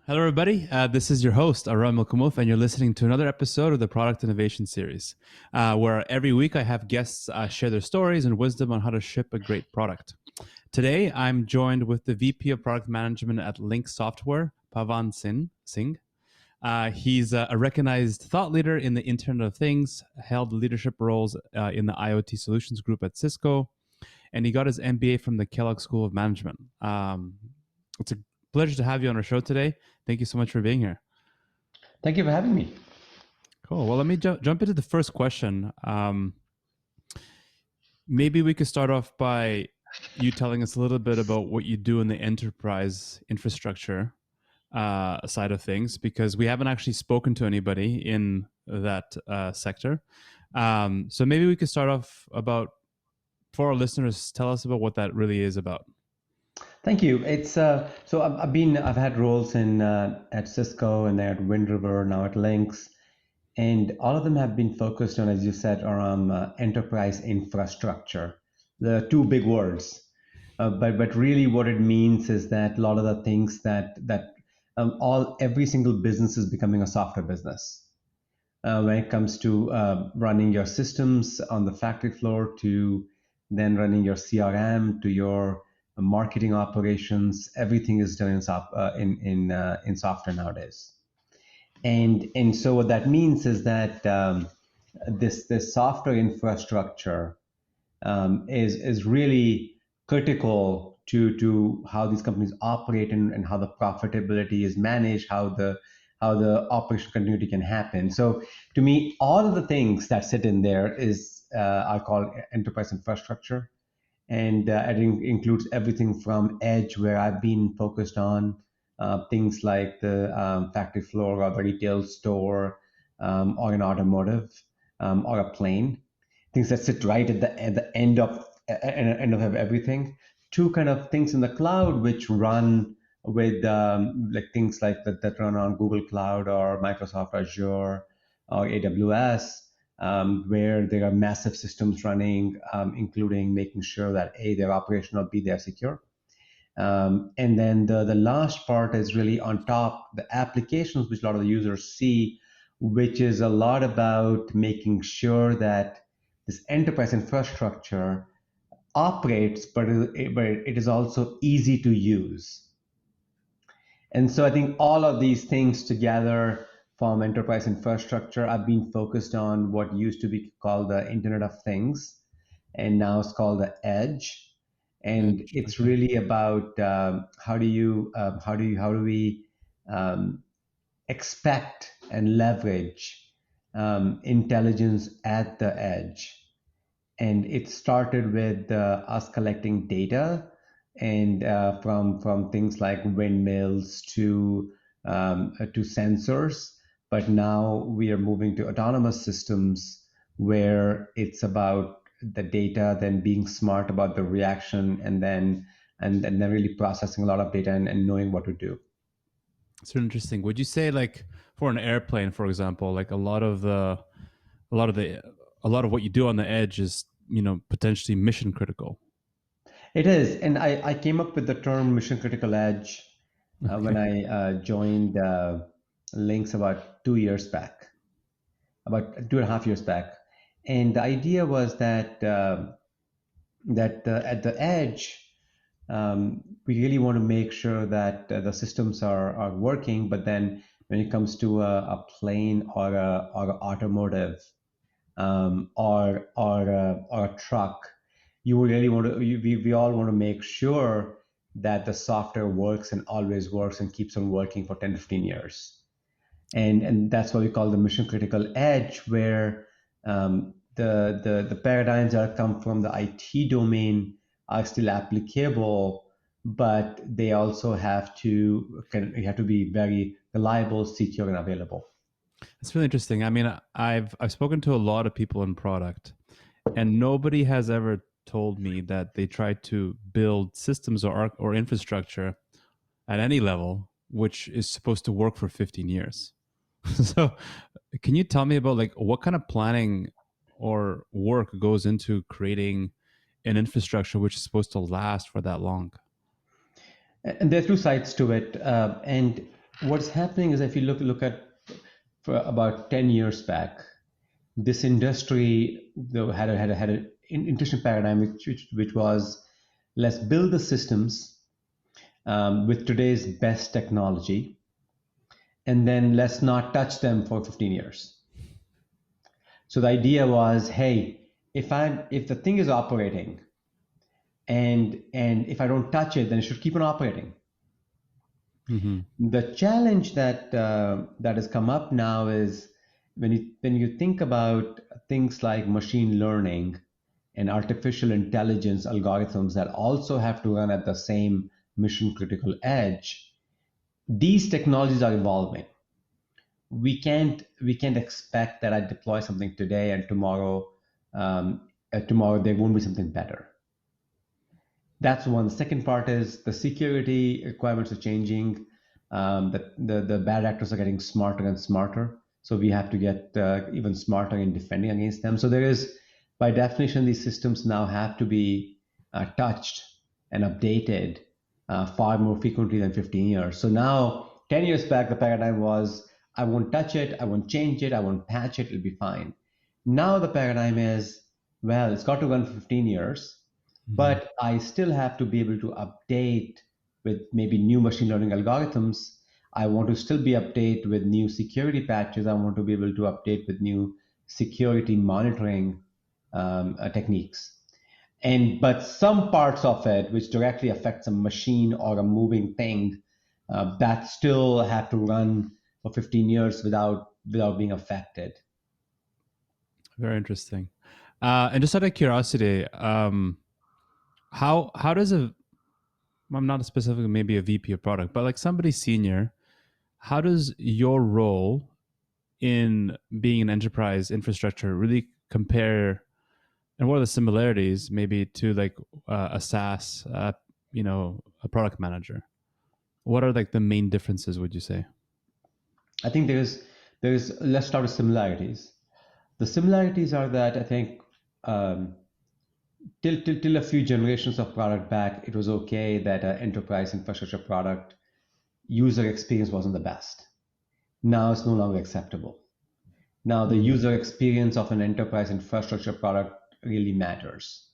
Hello, everybody. This is your host, Aram Melkoumov, and you're listening to another episode of the Product Innovation Series, where every week I have guests share their stories and wisdom on how to ship a great product. Today, I'm joined with the VP of Product Management at Lynx Software, Pavan Singh. He's a recognized thought leader in the Internet of Things, held leadership roles in the IoT Solutions Group at Cisco, and he got his MBA from the Kellogg School of Management. It's a pleasure to have you on our show today. Thank you so much for being here. Thank you for having me. Cool. Well, let me jump into the first question. Maybe we could start off by you telling us a little bit about what you do in the enterprise infrastructure side of things, because we haven't actually spoken to anybody in that sector. So maybe we could start off for our listeners, tell us about what that really is about. Thank you. It's so I've had roles in at Cisco and at Wind River, now at Lynx, and all of them have been focused on, as you said, around enterprise infrastructure. The two big words, but really what it means is that a lot of the things that every single business is becoming a software business. When it comes to running your systems on the factory floor, to then running your CRM, to your marketing operations, everything is done in software nowadays. And so what that means is that this software infrastructure is really critical to how these companies operate and how the profitability is managed, how the operation continuity can happen. So to me, all of the things that sit in there is I call enterprise infrastructure. And it includes everything from edge, where I've been focused on things like the factory floor or the retail store, or an automotive, or a plane, things that sit right at the end of everything, to kind of things in the cloud which run with like things like that run on Google Cloud or Microsoft Azure or AWS, where there are massive systems running, including making sure that A, they're operational, B, they're secure. And then the last part is really on top, the applications which a lot of the users see, which is a lot about making sure that this enterprise infrastructure operates, but it is also easy to use. And so I think all of these things together form enterprise infrastructure. I've been focused on what used to be called the Internet of Things, and now it's called the Edge. And it's really about how do we expect and leverage intelligence at the edge. And it started with us collecting data, and from things like windmills to sensors. But now we are moving to autonomous systems, where it's about the data, then being smart about the reaction, and then really processing a lot of data and knowing what to do. It's really interesting. Would you say, like, for an airplane, for example, like a lot of what you do on the edge is, potentially mission critical? It is, and I came up with the term mission critical edge when I joined Lynx about 2 years back, about 2.5 years back. And the idea was that at the edge, we really want to make sure that the systems are working. But then when it comes to a plane or a automotive, or a truck, you really want to. We all want to make sure that the software works and always works and keeps on working for 10, 15 years. And that's what we call the mission critical edge, where the paradigms that come from the IT domain are still applicable, but they also have to be very reliable, secure, and available. It's really interesting. I mean, I've spoken to a lot of people in product, and nobody has ever told me that they tried to build systems or infrastructure at any level which is supposed to work for 15 years. So can you tell me about, like, what kind of planning or work goes into creating an infrastructure which is supposed to last for that long? And there are two sides to it. And what's happening is if you look at for about 10 years back, this industry had an interesting paradigm, which was let's build the systems with today's best technology, and then let's not touch them for 15 years. So the idea was, hey, if the thing is operating and if I don't touch it, then it should keep on operating. The challenge that has come up now is when you think about things like machine learning and artificial intelligence algorithms that also have to run at the same mission critical edge, these technologies are evolving. We can't expect that I deploy something today and tomorrow there won't be something better. That's one. The second part is the security requirements are changing. The bad actors are getting smarter and smarter. So we have to get even smarter in defending against them. So there is, by definition, these systems now have to be touched and updated far more frequently than 15 years. So now, 10 years back, the paradigm was, I won't touch it, I won't change it, I won't patch it, it'll be fine. Now the paradigm is, well, it's got to run for 15 years, but I still have to be able to update with maybe new machine learning algorithms. I want to still be update with new security patches. I want to be able to update with new security monitoring techniques. But some parts of it, which directly affects a machine or a moving thing, that still have to run for 15 years without being affected. Very interesting. And just out of curiosity, how does I'm not specifically maybe a VP of product, but like somebody senior, how does your role in being an enterprise infrastructure really compare, and what are the similarities maybe to like a SaaS, a product manager? What are like the main differences, would you say? I think let's start with similarities. The similarities are that I think till a few generations of product back, it was okay that an enterprise infrastructure product user experience wasn't the best. Now it's no longer acceptable. Now the user experience of an enterprise infrastructure product really matters.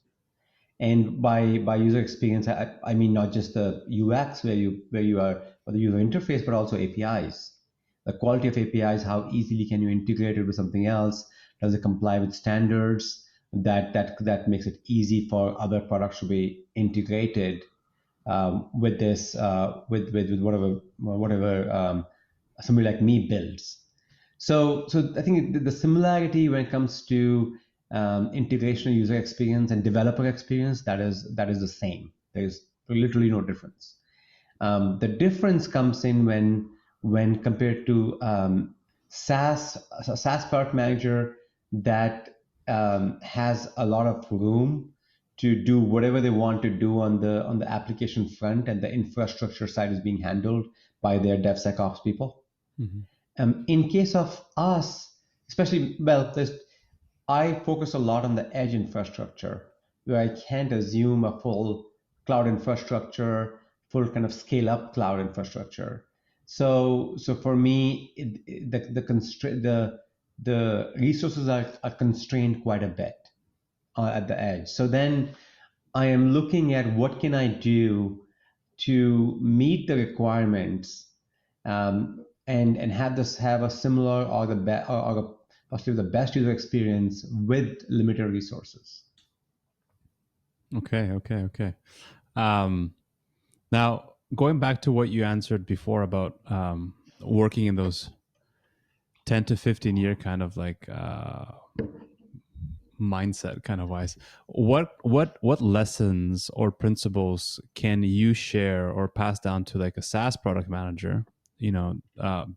And by user experience, I mean not just the UX where you are, or the user interface, but also APIs. The quality of APIs, how easily can you integrate it with something else? Does it comply with standards? That makes it easy for other products to be integrated with this with whatever somebody like me builds. So I think the similarity when it comes to integration of user experience and developer experience, that is the same. There's literally no difference. The difference comes in when compared to SaaS, a SaaS product manager that has a lot of room to do whatever they want to do on the application front, and the infrastructure side is being handled by their DevSecOps people. In case of us, especially, I focus a lot on the edge infrastructure, where I can't assume a full cloud infrastructure, full kind of scale up cloud infrastructure. So for me, the resources are constrained quite a bit at the edge. So then I am looking at what can I do to meet the requirements and have a similar or possibly the best user experience with limited resources. Okay. Now, going back to what you answered before about working in those 10 to 15 year kind of like mindset kind of wise, what lessons or principles can you share or pass down to like a SaaS product manager,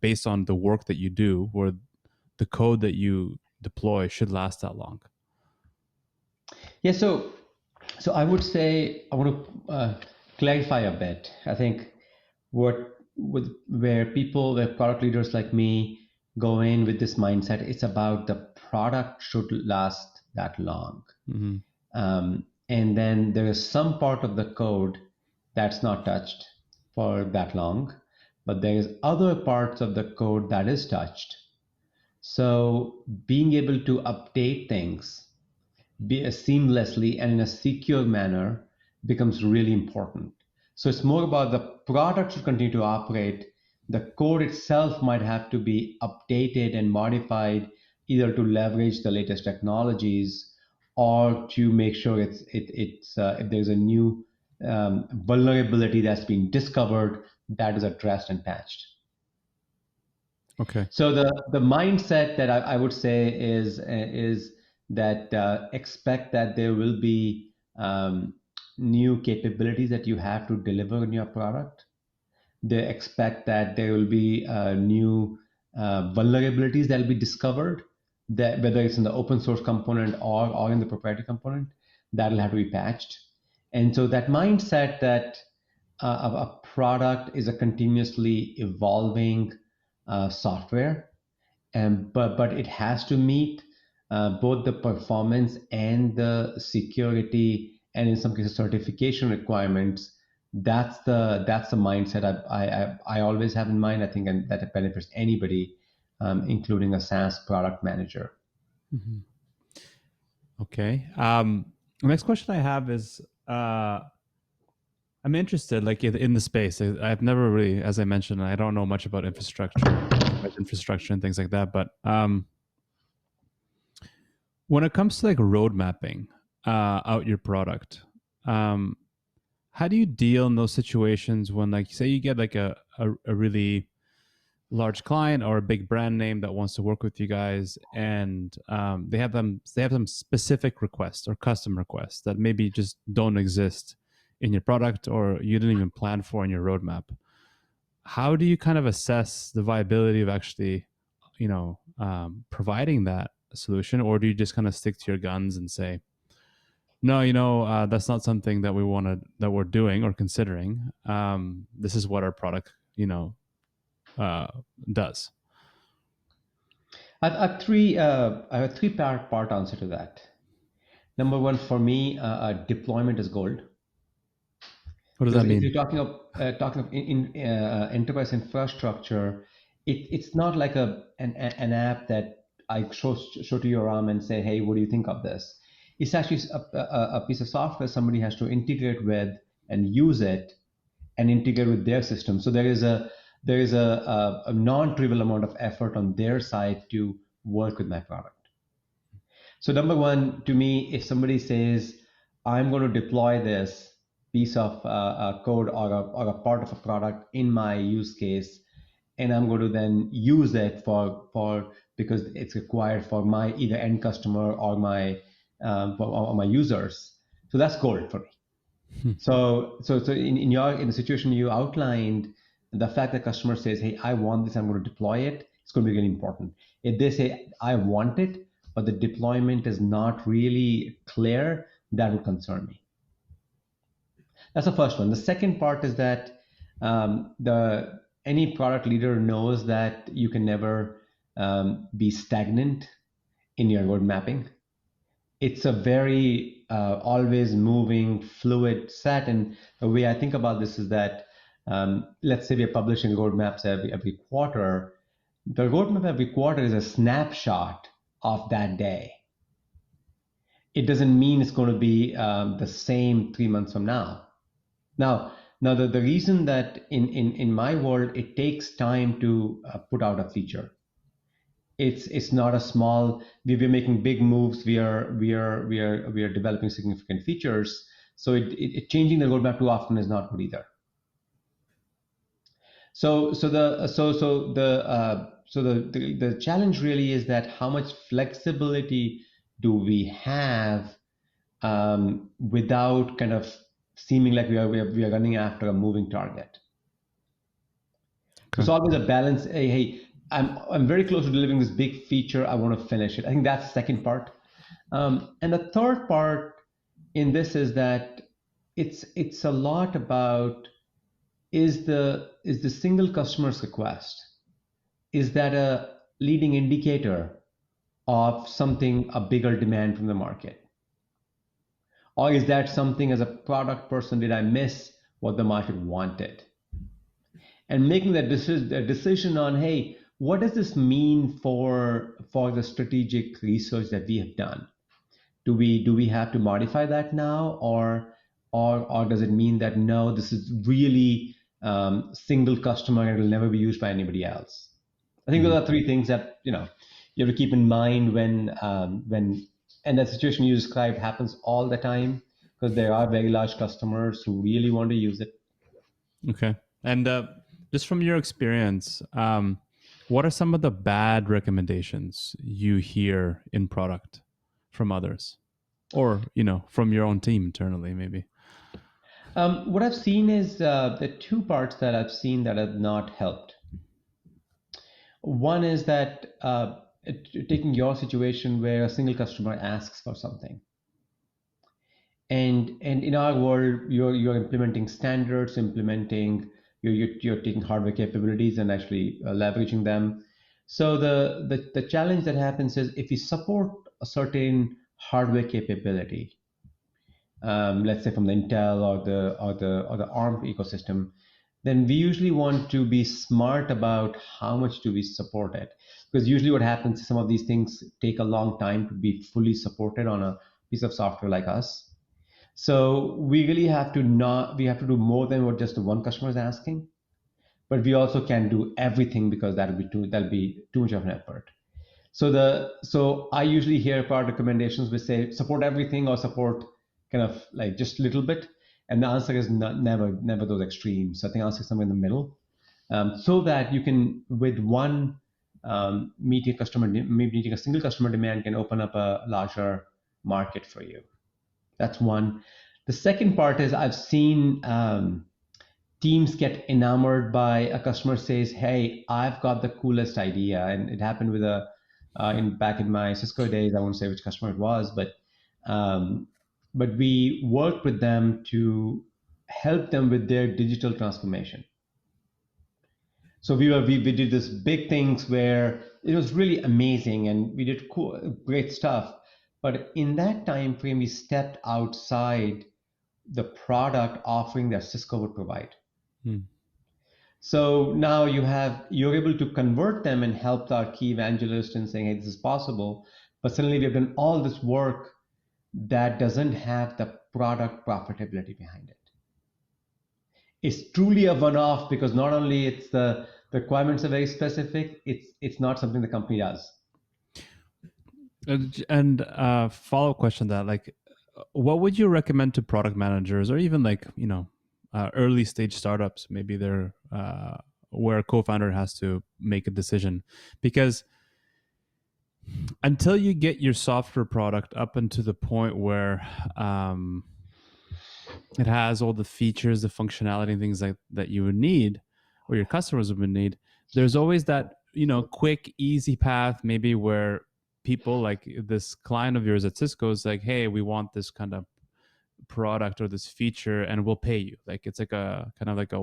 based on the work that you do, where the code that you deploy should last that long? Yeah, so I would say I want to clarify a bit. I think where product leaders like me go in with this mindset, it's about the product should last that long. And then there is some part of the code that's not touched for that long, but there is other parts of the code that is touched. So being able to update things seamlessly and in a secure manner becomes really important. So it's more about the product should continue to operate. The code itself might have to be updated and modified either to leverage the latest technologies or to make sure if there's a new vulnerability that's been discovered, that is addressed and patched. Okay. So the mindset that I would say is that expect that there will be new capabilities that you have to deliver in your product. They expect that there will be new vulnerabilities that will be discovered, that whether it's in the open source component or in the proprietary component, that will have to be patched. And so that mindset that a product is a continuously evolving software, but it has to meet both the performance and the security and in some cases certification requirements. That's the mindset I always have in mind. I think and that it benefits anybody, including a SaaS product manager. Mm-hmm. Okay. The next question I have is, I'm interested, like in the space. I've never really, as I mentioned, I don't know much about infrastructure and things like that. But when it comes to like road mapping out your product, how do you deal in those situations when, like, say you get like a really large client or a big brand name that wants to work with you guys, and they have some specific requests or custom requests that maybe just don't exist in your product or you didn't even plan for in your roadmap. How do you kind of assess the viability of actually, providing that solution, or do you just kind of stick to your guns and say, no, that's not something that we're doing or considering. This is what our product, does? I have a three-part answer to that. Number one, for me, deployment is gold. What does Because that mean? if you're talking of in enterprise infrastructure, it's not like an app that I show to your Aram and say, hey, what do you think of this? It's actually a piece of software somebody has to integrate with and use it and integrate with their system. So there is a non-trivial amount of effort on their side to work with my product. So number one, to me, if somebody says, I'm going to deploy this piece of code or a part of a product in my use case, and I'm going to then use it for because it's required for my either end customer or my users. So that's gold for me. So in the situation you outlined, the fact that customer says, hey, I want this, I'm going to deploy it, it's going to be really important. If they say, I want it, but the deployment is not really clear, that would concern me. That's the first one. The second part is that any product leader knows that you can never be stagnant in your road mapping. It's a very always moving, fluid set. And the way I think about this is that let's say we're publishing roadmaps every quarter. The roadmap every quarter is a snapshot of that day. It doesn't mean it's going to be the same 3 months from now. Now the reason that in my world it takes time to put out a feature. It's not a small. We're making big moves. We are developing significant features. So changing the roadmap too often is not good either. So the challenge really is that how much flexibility do we have without kind of seeming like we are running after a moving target. Okay. So it's always a balance. Hey, I'm very close to delivering this big feature. I want to finish it. I think that's the second part. And the third part in this is that it's a lot about is the single customer's request, is that a leading indicator of something, a bigger demand from the market? Or is that something as a product person, did I miss what the market wanted? and making that decision on, hey, what does this mean for the strategic research that we have done? Do we have to modify that now, or does it mean that no, this is really single customer and it will never be used by anybody else? I think Mhm. those are three things that you have to keep in mind when and that situation you described happens all the time, because there are very large customers who really want to use it. Okay. And just from your experience, what are some of the bad recommendations you hear in product from others, or from your own team internally, maybe? What I've seen is the two parts that I've seen that have not helped. One is that taking your situation where a single customer asks for something, and in our world, you're implementing standards, you're taking hardware capabilities and actually leveraging them. So the challenge that happens is, if you support a certain hardware capability, let's say from the Intel or the ARM ecosystem, then we usually want to be smart about how much do we support it. Because usually what happens is some of these things take a long time to be fully supported on a piece of software like us. So we have to do more than what just the one customer is asking, but we also can't do everything, because that'll be too much of an effort. So I usually hear product recommendations which say support everything or support kind of like just a little bit, and the answer is never those extremes. So I think the answer is somewhere in the middle, so that you can, with one meeting a single customer demand, can open up a larger market for you. That's one. The second part is, I've seen teams get enamored by a customer says, "Hey, I've got the coolest idea," and it happened with a in back in my Cisco days. I won't say which customer it was, um, but we worked with them to help them with their digital transformation. So we did this big things where it was really amazing, and we did cool, great stuff. But in that time frame, we stepped outside the product offering that Cisco would provide. Hmm. So now you're able to convert them and help our key evangelist in saying, hey, this is possible. But suddenly we have done all this work that doesn't have the product profitability behind it. It's truly a one-off, because not only the requirements are very specific, it's not something the company does. And follow-up question to that, like, what would you recommend to product managers, or even like early stage startups? Maybe they're where a co-founder has to make a decision, because until you get your software product up into the point where it has all the features, the functionality, and things like that you would need, or your customers would need, there's always that quick, easy path, maybe where people like this client of yours at Cisco is like, hey, we want this kind of product or this feature, and we'll pay you. Like it's like a kind of like a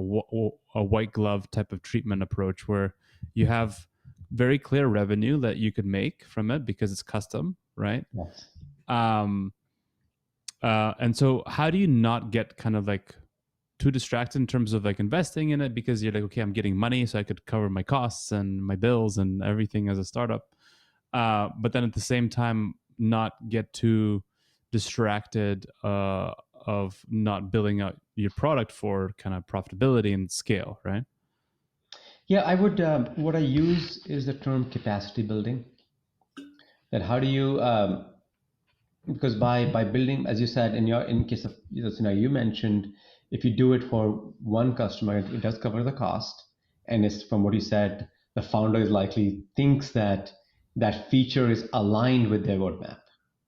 white glove type of treatment approach, where you have very clear revenue that you could make from it because it's custom, right? Yes. Um, and so how do you not get kind of like too distracted in terms of like investing in it, because you're like, okay, I'm getting money so I could cover my costs and my bills and everything as a startup, but then at the same time not get too distracted of not building out your product for kind of profitability and scale, right? Yeah, I would. What I use is the term capacity building. That how do you because by building, as you said, in case of the scenario you mentioned, if you do it for one customer, it does cover the cost, and it's, from what you said, the founder is likely thinks that that feature is aligned with their roadmap.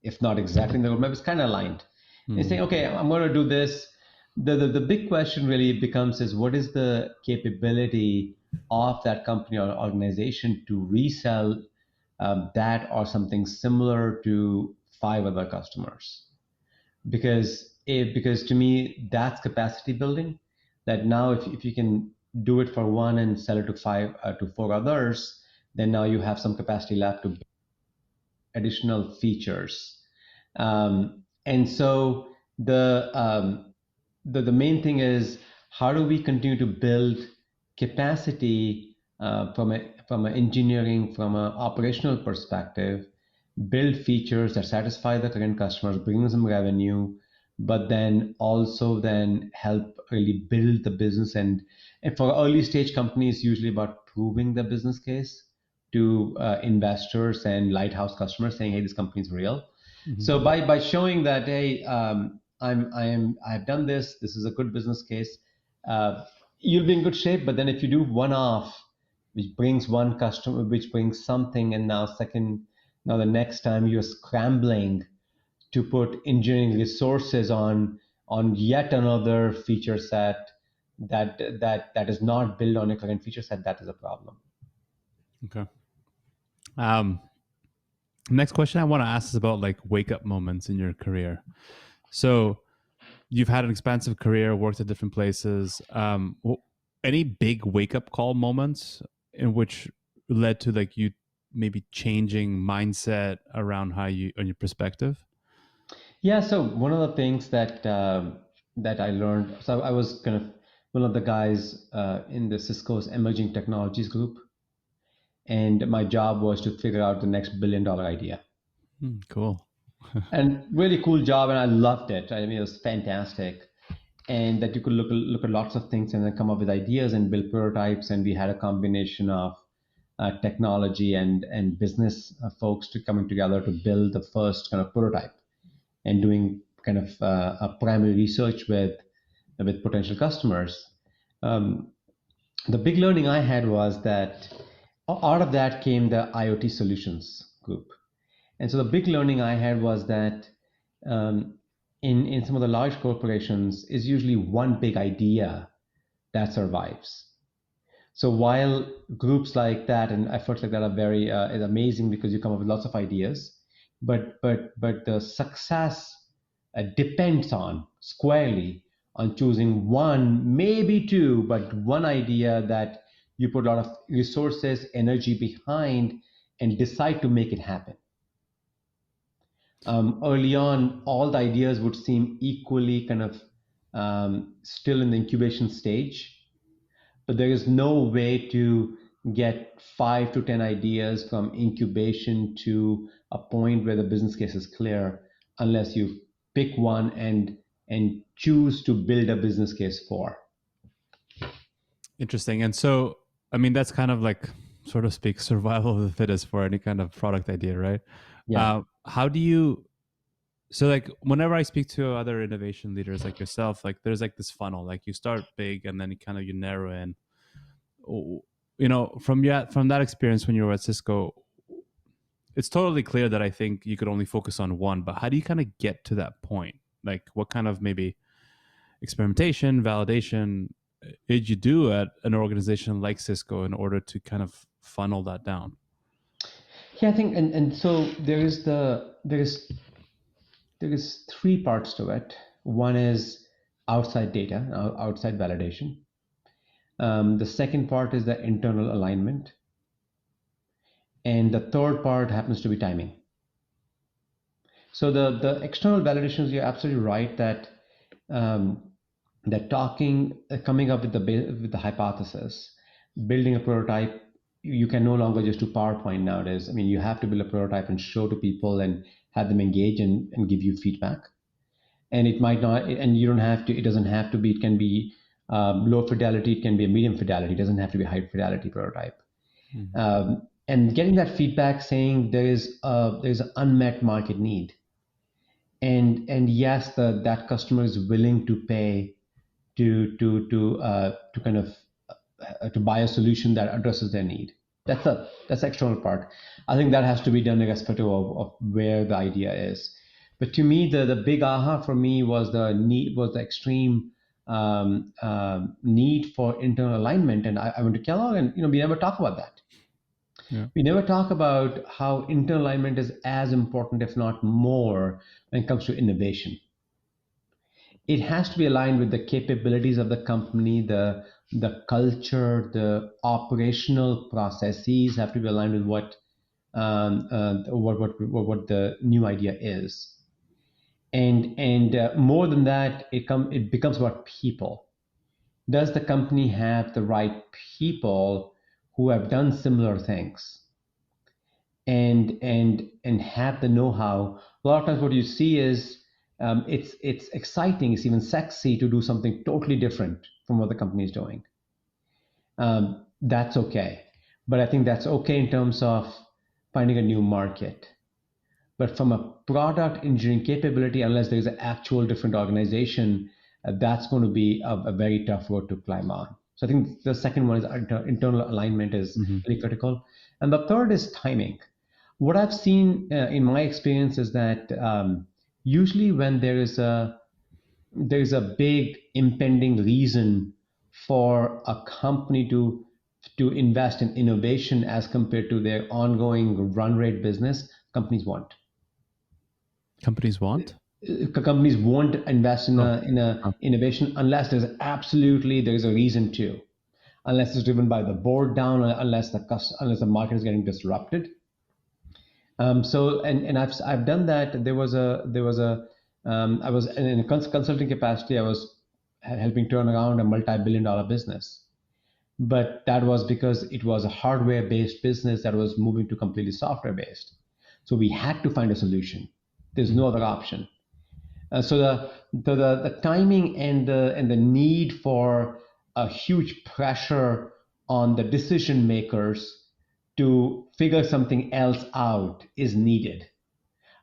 If not exactly in the roadmap, it's kind of aligned. And Mm. saying, okay, I'm going to do this. The big question really becomes is, what is the capability of that company or organization to resell that or something similar to five other customers? Because to me, that's capacity building. That now, if you can do it for one and sell it to five to four others, then now you have some capacity left to build additional features. And so the main thing is, how do we continue to build capacity from an engineering, from an operational perspective, build features that satisfy the current customers, bring them revenue, but then also then help really build the business. And for early stage companies, usually about proving the business case to investors and lighthouse customers, saying, "Hey, this company is real." Mhm. So by showing that, hey, I've done this. This is a good business case. Uh, you'll be in good shape. But then if you do one off, which brings one customer, which brings something, and now the next time you're scrambling to put engineering resources on yet another feature set that is not built on a current feature set, that is a problem. Okay. Um, Next question I want to ask is about like wake up moments in your career. So you've had an expansive career, worked at different places. Any big wake up call moments in which led to like you maybe changing mindset around how you on your perspective? Yeah, so one of the things that I learned, so I was kind of one of the guys in the Cisco's emerging technologies group, and my job was to figure out the next $1 billion idea. Cool. And really cool job, and I loved it. I mean, it was fantastic, and that you could look at lots of things and then come up with ideas and build prototypes. And we had a combination of technology and business folks to coming together to build the first kind of prototype and doing kind of a primary research with potential customers. Um, the big learning I had was that out of that came the IoT solutions group. And so the big learning I had was that um, in some of the large corporations is usually one big idea that survives. So while groups like that and efforts like that are very is amazing because you come up with lots of ideas, but the success depends on squarely on choosing one, maybe two, but one idea that you put a lot of resources, energy behind, and decide to make it happen. Early on, all the ideas would seem equally kind of still in the incubation stage, but there is no way to get 5 to 10 ideas from incubation to a point where the business case is clear unless you pick one and choose to build a business case for. Interesting. And so, I mean, that's kind of like, sort of speak, survival of the fittest for any kind of product idea, right? Yeah. How do you, so like whenever I speak to other innovation leaders like yourself, like there's like this funnel, like you start big and then you kind of, you narrow in. You know, from that experience when you were at Cisco, it's totally clear that I think you could only focus on one, but how do you kind of get to that point? Like what kind of maybe experimentation, validation did you do at an organization like Cisco in order to kind of funnel that down? Yeah, I think and so there is three parts to it. One is outside data, outside validation. The second part is the internal alignment. And the third part happens to be timing. So the external validations, you're absolutely right that um, that talking, coming up with the hypothesis, building a prototype, you can no longer just do PowerPoint nowadays. I mean, you have to build a prototype and show to people and have them engage and give you feedback. And it might not, and you don't have to. It doesn't have to be. It can be low fidelity. It can be a medium fidelity. It doesn't have to be a high fidelity prototype. Mm-hmm. And getting that feedback saying there's an unmet market need, and yes, that customer is willing to pay to kind of to buy a solution that addresses their need. That's the external part. I think that has to be done irrespective of where the idea is. But to me, the big aha for me was the extreme need for internal alignment. And I went to Kellogg, and we never talk about that. Yeah. We never talk about how internal alignment is as important, if not more, when it comes to innovation. It has to be aligned with the capabilities of the company, the culture, the operational processes have to be aligned with what the new idea is. And more than that, it becomes about people. does the company have the right people who have done similar things and have the know-how? A lot of times what you see is it's exciting, it's even sexy to do something totally different from what the company is doing. That's okay. But I think that's okay in terms of finding a new market. But from a product engineering capability, unless there's an actual different organization, that's going to be a very tough road to climb on. So I think the second one is internal alignment is Mm-hmm. really critical. And the third is timing. What I've seen in my experience is that usually when there is a big impending reason for a company to invest in innovation as compared to their ongoing run rate business, companies won't. Companies want? Companies won't invest in Oh, a oh, innovation unless there's a reason to, unless it's driven by the board down, unless the market is getting disrupted. So I've done that. There was a I was in a consulting capacity. I was helping turn around a multi-billion-dollar business, but that was because it was a hardware-based business that was moving to completely software-based. So we had to find a solution. There's mhm. no other option. So the timing and the need for a huge pressure on the decision makers to figure something else out is needed.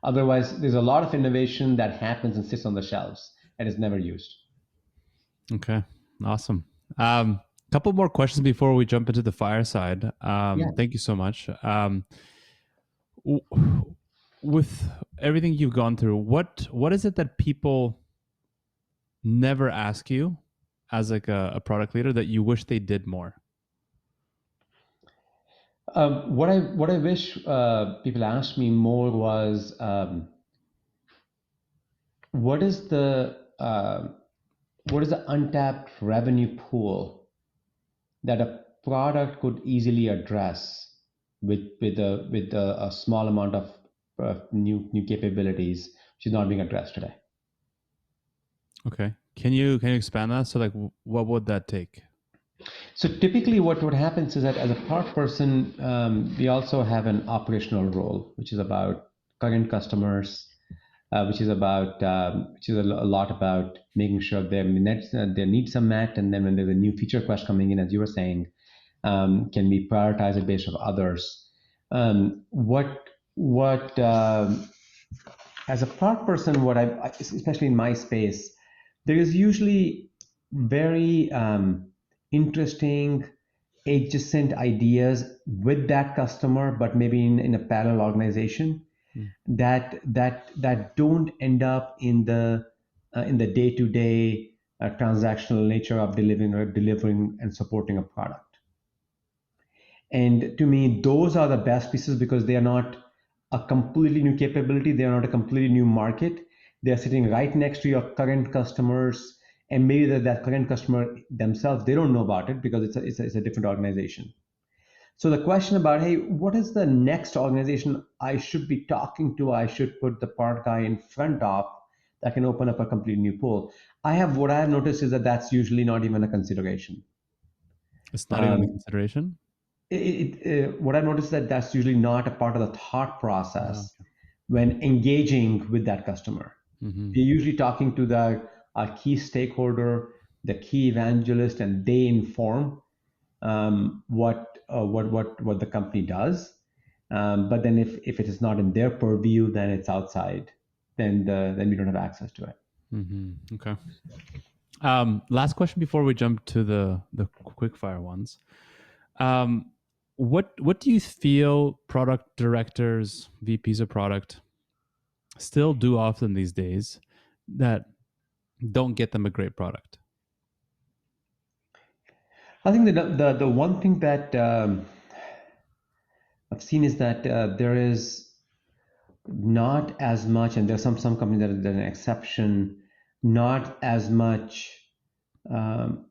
Otherwise, there's a lot of innovation that happens and sits on the shelves and is never used. Okay, awesome. Couple more questions before we jump into the fireside. Yeah. Thank you so much. W- with everything you've gone through, what is it that people never ask you as like a product leader that you wish they did more? What I wish people asked me more was what is the what is the untapped revenue pool that a product could easily address with a small amount of new capabilities, which is not being addressed today. Okay, can you expand that? So like, what would that take? So typically, what happens is that as a product person, we also have an operational role, which is about current customers, which is a lot about making sure their needs are met, and then when there's a new feature request coming in, as you were saying, can we prioritize it based on others? What as a product person, especially in my space, there is usually very interesting adjacent ideas with that customer, but maybe in a parallel organization Mm. that don't end up in the day-to-day transactional nature of delivering and supporting a product. And to me, those are the best pieces because they are not a completely new capability. They are not a completely new market. They are sitting right next to your current customers, and maybe that current customer themselves, they don't know about it because it's a different organization. So the question about, hey, what is the next organization I should be talking to? I should put the product guy in front of that can open up a completely new pool. What I have noticed is that that's usually not even a consideration. It's not even a Um, consideration. what I've noticed is that that's usually not a part of the thought Ah, process when engaging with that customer. mm-hmm. We're usually talking to our key stakeholder, the key evangelist, and they inform what the company does. But then if it is not in their purview, then it's outside. Then we don't have access to it. Mm-hmm. Okay. Last question before we jump to the quick fire ones. Um, what do you feel product directors, VPs of product, still do often these days that don't get them a great product? I think the one thing that I've seen is that there is not as much, and there's some companies that are an exception, not as much um,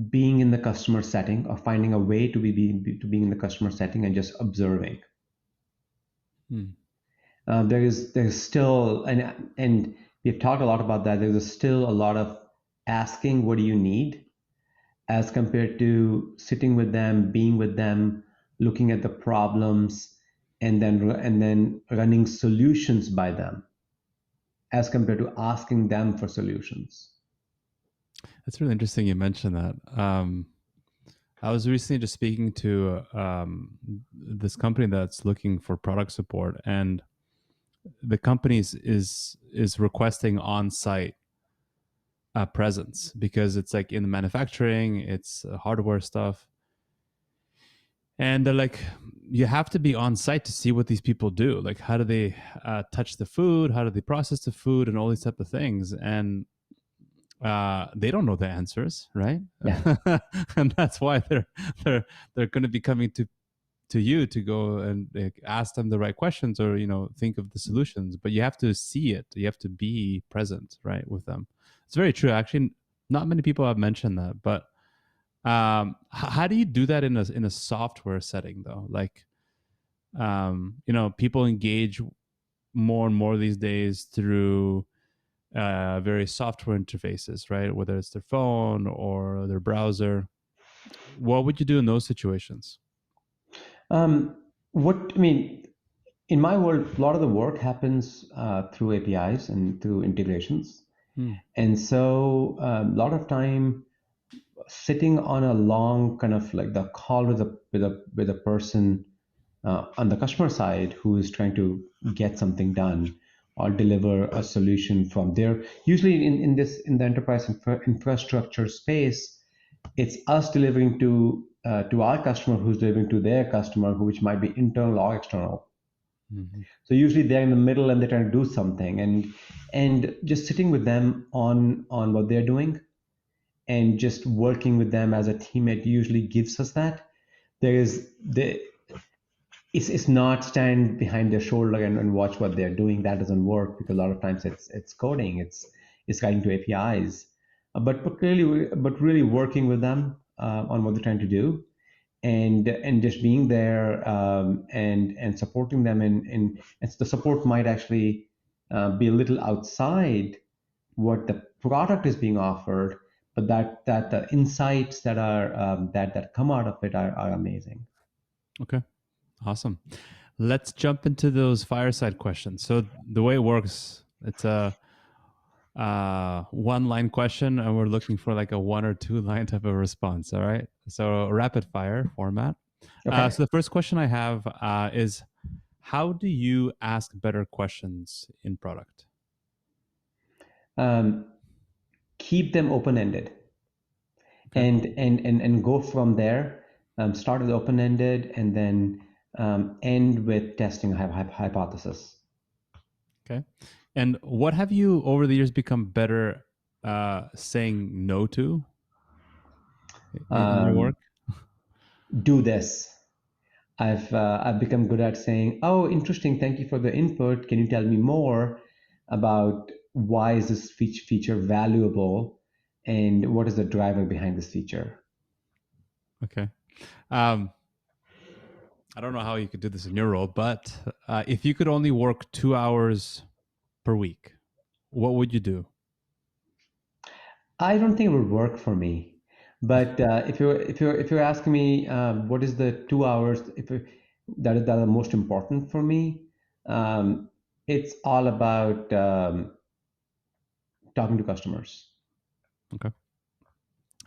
being in the customer setting or finding a way to being in the customer setting and just observing. Hmm. There's still we've talked a lot about that. There's still a lot of asking, what do you need, as compared to sitting with them, being with them, looking at the problems, and then running solutions by them, as compared to asking them for solutions. That's really interesting you mentioned that. I was recently just speaking to this company that's looking for product support, and the company is requesting on-site presence because it's like in the manufacturing, it's hardware stuff, and they're like, you have to be on site to see what these people do. Like, how do they touch the food? How do they process the food? And all these type of things. And they don't know the answers, right? Yeah. And that's why they're going to be coming to you to go and like, ask them the right questions, or think of the solutions. But you have to see it. You have to be present, right, with them. It's very true. Actually, not many people have mentioned that, but how do you do that in a software setting though? Like, people engage more and more these days through various software interfaces, right? Whether it's their phone or their browser. What would you do in those situations? Um, what I mean, in my world, a lot of the work happens through APIs and through integrations, Hmm. and so a lot of time sitting on a long kind of like the call with a person on the customer side who is trying to get something done or deliver a solution from there. Usually in the enterprise infrastructure space, it's us delivering to our customer who's delivering to their customer, which might be internal or external. Mhm. So usually they're in the middle and they're trying to do something, and just sitting with them on what they're doing and just working with them as a teammate usually gives us that. There is the it's not stand behind their shoulder and watch what they're doing. That doesn't work because a lot of times it's coding, it's writing to APIs, but really working with them on what they're trying to do, and just being there, and supporting them, and the support might actually be a little outside what the product is being offered, but that the insights that come out of it are amazing. Okay, awesome. Let's jump into those fireside questions. So the way it works, it's a one line question, and we're looking for like a 1 or 2 line type of response. All right. So rapid fire format. Okay. So the first question I have is, how do you ask better questions in product? Um, Keep them open-ended, Okay. and go from there. Start with open-ended, and then end with testing a hypothesis. Okay. And what have you over the years become better saying no to in your Um, work? do this. I've become good at saying, "Oh, interesting. Thank you for the input. Can you tell me more about why is this feature valuable, and what is the driver behind this feature?" Okay. Um, I don't know how you could do this in your role, but if you could only work 2 hours per week, what would you do? I don't think it would work for me. But if you're asking me what is the 2 hours that are most important for me, um, it's all about talking to customers. Okay.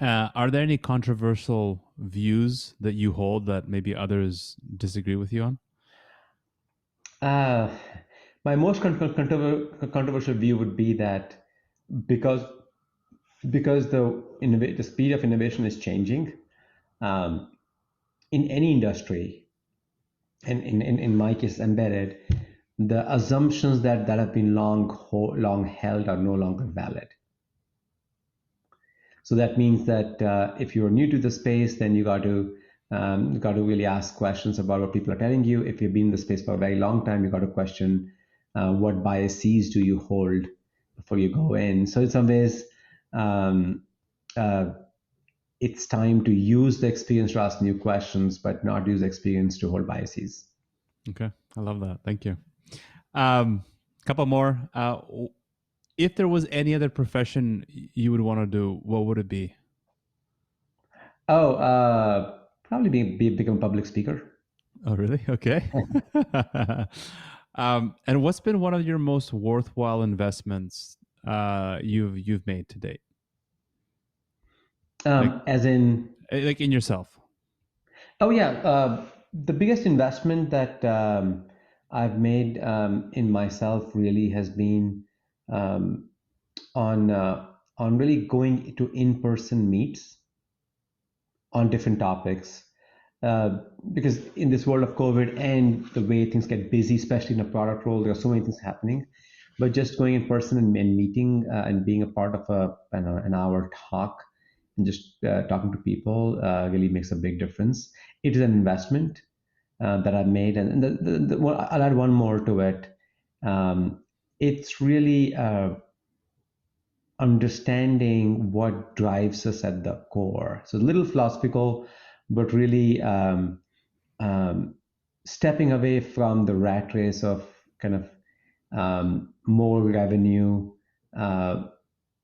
Are there any controversial views that you hold that maybe others disagree with you on? Uh, my most controversial view would be that because the speed of innovation is changing um, in any industry, and in my case embedded, the assumptions that have been long held are no longer valid. So that means that if you're new to the space, then you got to really ask questions about what people are telling you. If you've been in the space for a very long time, you got to question what biases do you hold before you go in. So in some ways, um, uh, it's time to use the experience to ask new questions, but not use the experience to hold biases. Okay. I love that. Thank you. Couple more. If there was any other profession you would want to do, what would it be? Oh, probably become a public speaker. Oh, really? Okay. And what's been one of your most worthwhile investments you've made to date? Like As in, like in yourself. oh yeah, the biggest investment that I've made in myself really has been um, on really going to in-person meets on different topics. Uh, because in this world of COVID and the way things get busy, especially in a product role, there are so many things happening. But just going in person and meeting and being a part of I don't know, an hour talk and just talking to people really makes a big difference. It is an investment that I've made, and well, I'll add one more to it. It's really understanding what drives us at the core. So a little philosophical, but really um, stepping away from the rat race of kind of more revenue, uh,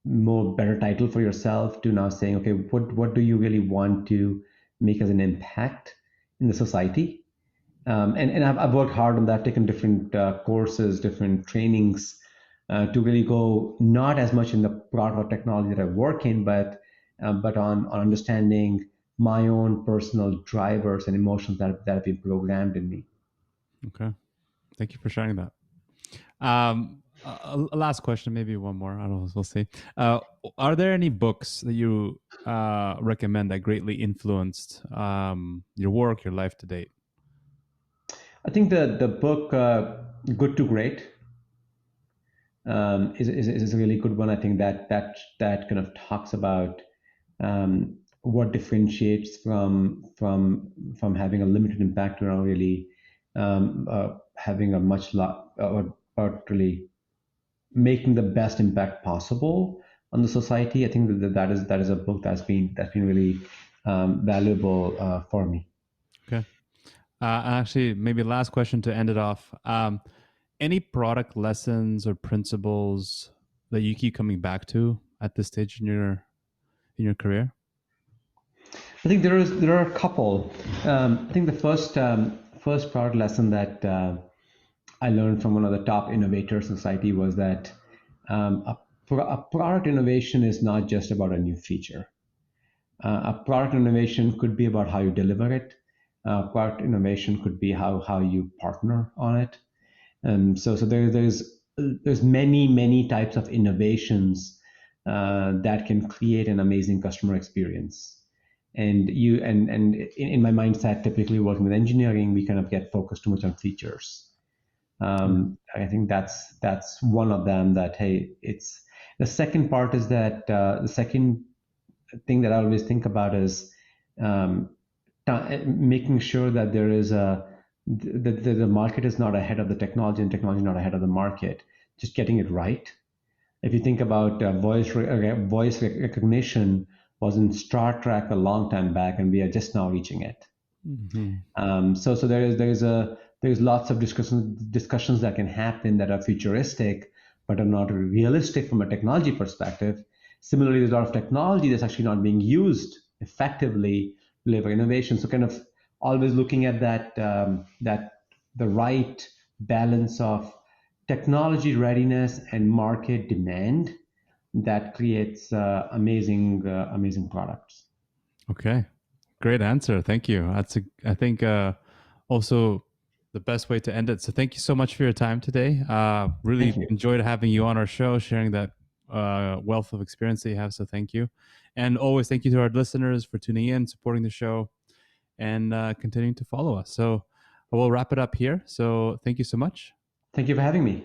more better title for yourself to now saying, okay, what do you really want to make as an impact in the society? And I've worked hard on that, taken different courses, different trainings to really go not as much in the product or technology that I work in, but on understanding my own personal drivers and emotions that have been programmed in me. Okay. Thank you for sharing that. A last question, maybe one more. I don't know. We'll see. Uh, are there any books that you recommend that greatly influenced your work, your life to date? I think the book Good to Great is a really good one. I think that kind of talks about what differentiates from having a limited impact to now really having a much lot about really making the best impact possible on the society. I think that is a book that's been really valuable for me. Okay. Actually, maybe last question to end it off. Any product lessons or principles that you keep coming back to at this stage in your career? I think there are a couple. I think the first product lesson that I learned from one of the top innovators in society was that a product innovation is not just about a new feature. A product innovation could be about how you deliver it. Product innovation could be how you partner on it. So there's many types of innovations that can create an amazing customer experience. And in my mindset, typically working with engineering, we kind of get focused too much on features. Yeah. I think that's one of them. That hey, it's the second part is that the second thing that I always think about is um, making sure that there is the market is not ahead of the technology and technology not ahead of the market. Just getting it right. If you think about voice recognition was in Star Trek a long time back, and we are just now reaching it. Hmm. So there's lots of discussions that can happen that are futuristic but are not realistic from a technology perspective. Similarly, there's a lot of technology that's actually not being used effectively to deliver innovation. So kind of always looking at that the right balance of technology readiness and market demand that creates amazing products. Okay. Great answer. Thank you. I think also the best way to end it. So thank you so much for your time today. Thank Really you. enjoyed having you on our show, sharing that wealth of experience that you have. So thank you. And always thank you to our listeners for tuning in, supporting the show, and continuing to follow us. So we'll wrap it up here. So thank you so much. Thank you for having me.